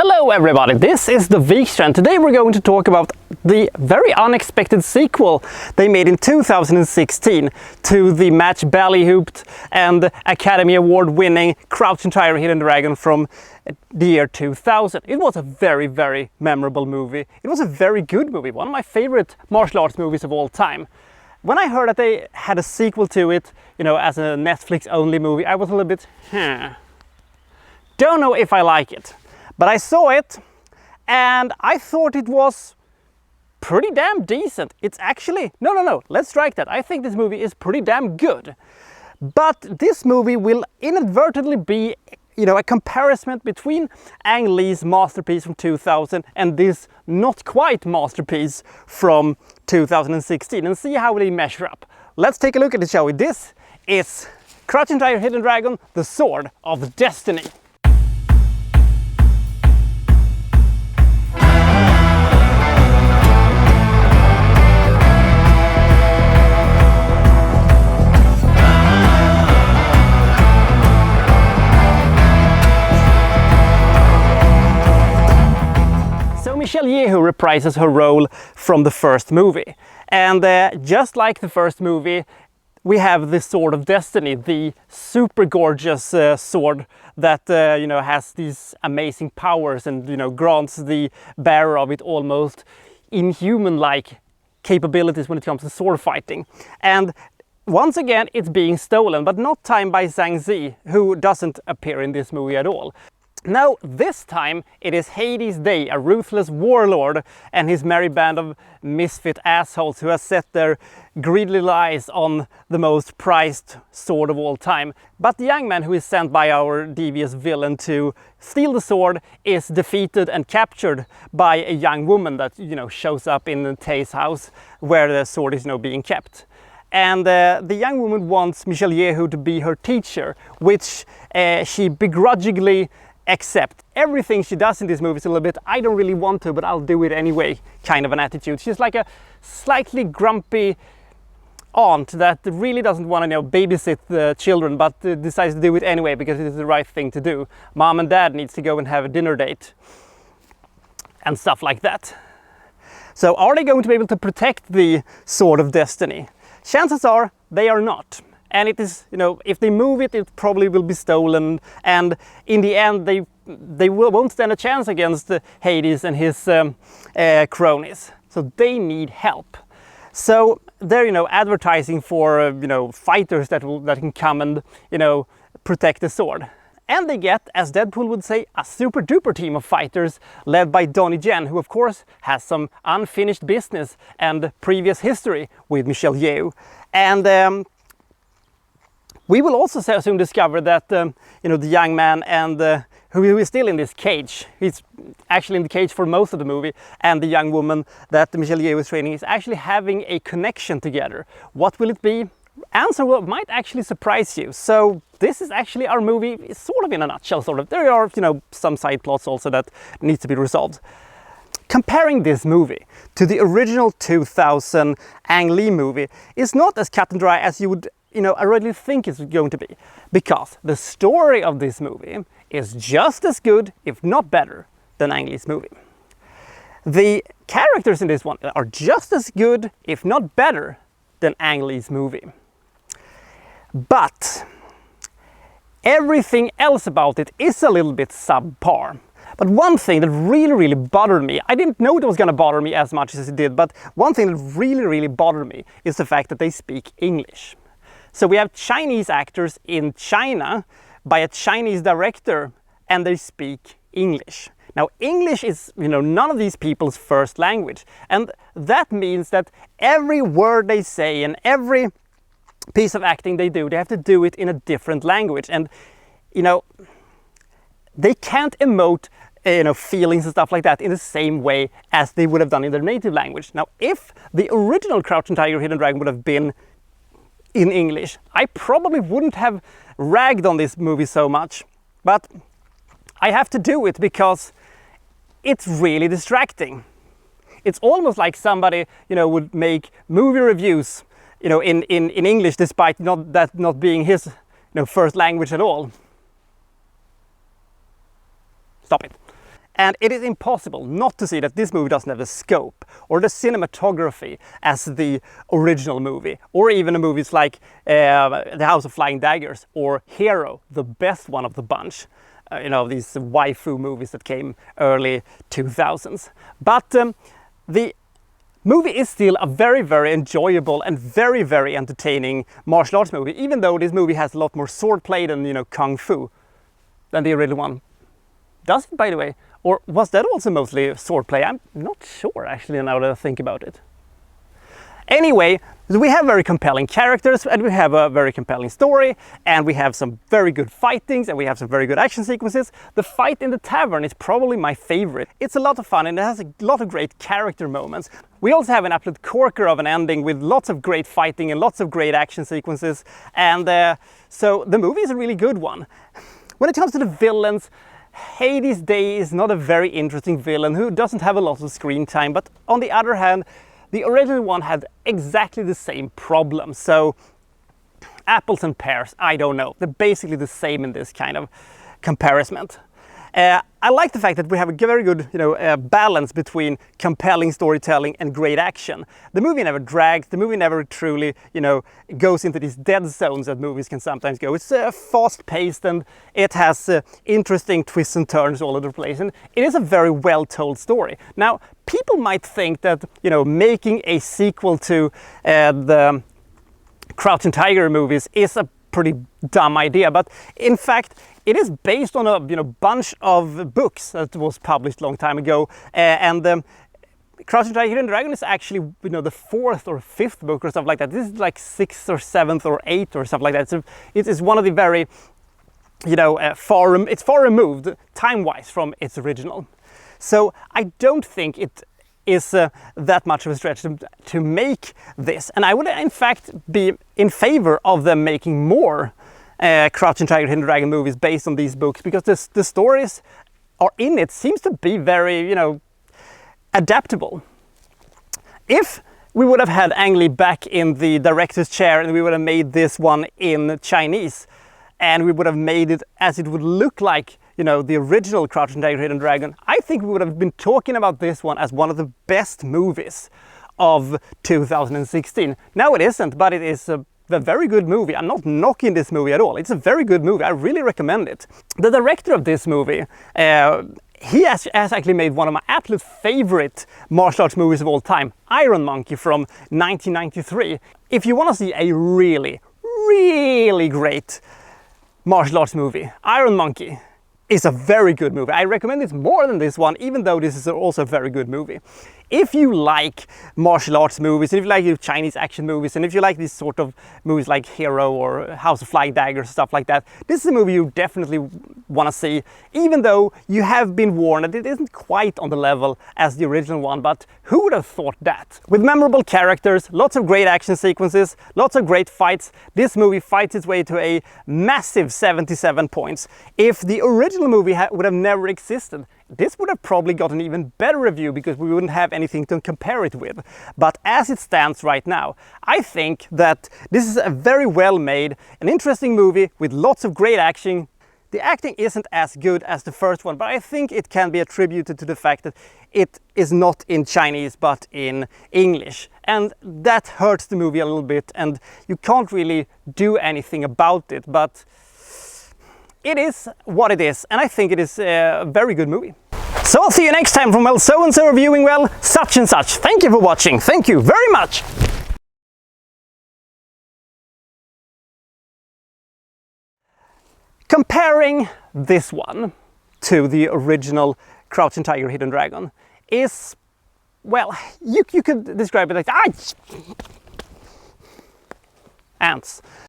Hello everybody, this is the Vikstrand. Today we're going to talk about the very unexpected sequel they made in 2016 to the match ballyhooped and Academy Award winning Crouching Tiger, Hidden Dragon from the year 2000. It was a very memorable movie. It was a very good movie, one of my favorite martial arts movies of all time. When I heard that they had a sequel to it, as a Netflix only movie, I was a little bit, don't know if I like it. But I saw it and I thought it was pretty damn decent. It's actually, no, let's strike that. I think this movie is pretty damn good. But this movie will inadvertently be, a comparison between Ang Lee's masterpiece from 2000 and this not quite masterpiece from 2016 and see how they measure up. Let's take a look at it, shall we? This is Crouching Tiger, Hidden Dragon, The Sword of Destiny. Michelle Yeoh reprises her role from the first movie, and just like the first movie, we have the Sword of Destiny, the super gorgeous sword that has these amazing powers and grants the bearer of it almost inhuman-like capabilities when it comes to sword fighting. And once again, it's being stolen, but not time by Zhang Zi, who doesn't appear in this movie at all. Now, this time it is Hades Day, a ruthless warlord and his merry band of misfit assholes who has set their greedy eyes on the most prized sword of all time. But the young man who is sent by our devious villain to steal the sword is defeated and captured by a young woman that, shows up in Tay's house where the sword is, being kept. And the young woman wants Michelle Yeoh to be her teacher, which she begrudgingly accept. Everything she does in this movie is a little bit, I don't really want to, but I'll do it anyway, kind of an attitude. She's like a slightly grumpy aunt that really doesn't want to babysit the children, but decides to do it anyway because it is the right thing to do. Mom and dad needs to go and have a dinner date and stuff like that. So are they going to be able to protect the Sword of Destiny? Chances are they are not. And it is, if they move it, it probably will be stolen. And in the end, they won't stand a chance against Hades and his cronies. So they need help. So they're, advertising for, fighters that can come and, protect the sword. And they get, as Deadpool would say, a super duper team of fighters led by Donnie Yen, who of course has some unfinished business and previous history with Michelle Yeoh. And we will also soon discover that, the young man and who is still in this cage, he's actually in the cage for most of the movie, and the young woman that Michelle Yeoh is training is actually having a connection together. What will it be? Answer might actually surprise you. So this is actually our movie, sort of in a nutshell, sort of. There are, some side plots also that need to be resolved. Comparing this movie to the original 2000 Ang Lee movie is not as cut and dry as you would I really think it's going to be, because the story of this movie is just as good, if not better, than Ang Lee's movie. The characters in this one are just as good, if not better, than Ang Lee's movie. But everything else about it is a little bit subpar. But one thing that really bothered me, I didn't know it was going to bother me as much as it did, but one thing that really bothered me is the fact that they speak English. So we have Chinese actors in China by a Chinese director, and they speak English. Now, English is, none of these people's first language. And that means that every word they say and every piece of acting they do, they have to do it in a different language. And, they can't emote, feelings and stuff like that in the same way as they would have done in their native language. Now, if the original Crouching Tiger, Hidden Dragon would have been in English, I probably wouldn't have ragged on this movie so much, but I have to do it because it's really distracting. It's almost like somebody, would make movie reviews, in English, despite not being his, first language at all. Stop it. And it is impossible not to see that this movie doesn't have the scope or the cinematography as the original movie, or even movies like The House of Flying Daggers or Hero, the best one of the bunch. You know, these waifu movies that came early 2000s. But the movie is still a very, very enjoyable and very, very entertaining martial arts movie, even though this movie has a lot more swordplay than, you know, kung fu than the original one. Does it, by the way? Or was that also mostly swordplay? I'm not sure, actually, now that I think about it. Anyway, we have very compelling characters, and we have a very compelling story, and we have some very good fightings, and we have some very good action sequences. The fight in the tavern is probably my favorite. It's a lot of fun, and it has a lot of great character moments. We also have an absolute corker of an ending with lots of great fighting and lots of great action sequences, and so the movie is a really good one. When it comes to the villains, Hades Day is not a very interesting villain who doesn't have a lot of screen time, but on the other hand, the original one had exactly the same problem. So apples and pears, I don't know. They're basically the same in this kind of comparison. I like the fact that we have a very good, balance between compelling storytelling and great action. The movie never drags. The movie never truly, goes into these dead zones that movies can sometimes go. It's fast-paced, and it has interesting twists and turns all over the place. And it is a very well-told story. Now, people might think that, making a sequel to the Crouching Tiger movies is a pretty dumb idea, but in fact, it is based on a bunch of books that was published a long time ago, and Crouching Tiger, Hidden Dragon is actually the fourth or fifth book or stuff like that. This is like sixth or seventh or eighth or stuff like that. So it is one of the very it's far removed time-wise from its original. So I don't think it is that much of a stretch to make this, and I would in fact be in favor of them making more Crouching Tiger, Hidden Dragon movies based on these books, because the stories are in it seems to be very adaptable. If we would have had Ang Lee back in the director's chair and we would have made this one in Chinese, and we would have made it as it would look like the original Crouching Tiger, Hidden Dragon, I think we would have been talking about this one as one of the best movies of 2016. Now it isn't, but it is a very good movie. I'm not knocking this movie at all. It's a very good movie. I really recommend it. The director of this movie, he has actually made one of my absolute favorite martial arts movies of all time, Iron Monkey from 1993. If you want to see a really, really great martial arts movie, Iron Monkey is a very good movie. I recommend it more than this one, even though this is also a very good movie. If you like martial arts movies, and if you like Chinese action movies, and if you like these sort of movies like Hero or House of Flying Daggers, stuff like that, this is a movie you definitely want to see, even though you have been warned that it isn't quite on the level as the original one, but who would have thought that? With memorable characters, lots of great action sequences, lots of great fights, this movie fights its way to a massive 77 points. If the original movie would have never existed, this would have probably got an even better review, because we wouldn't have anything to compare it with. But as it stands right now, I think that this is a very well made, an interesting movie with lots of great action. The acting isn't as good as the first one, but I think it can be attributed to the fact that it is not in Chinese but in English. And that hurts the movie a little bit, and you can't really do anything about it. But it is what it is, and I think it is a very good movie. So I'll see you next time from Well So and So reviewing Well Such and Such. Thank you for watching. Thank you very much. Comparing this one to the original Crouching Tiger, Hidden Dragon is, well, you could describe it like ants.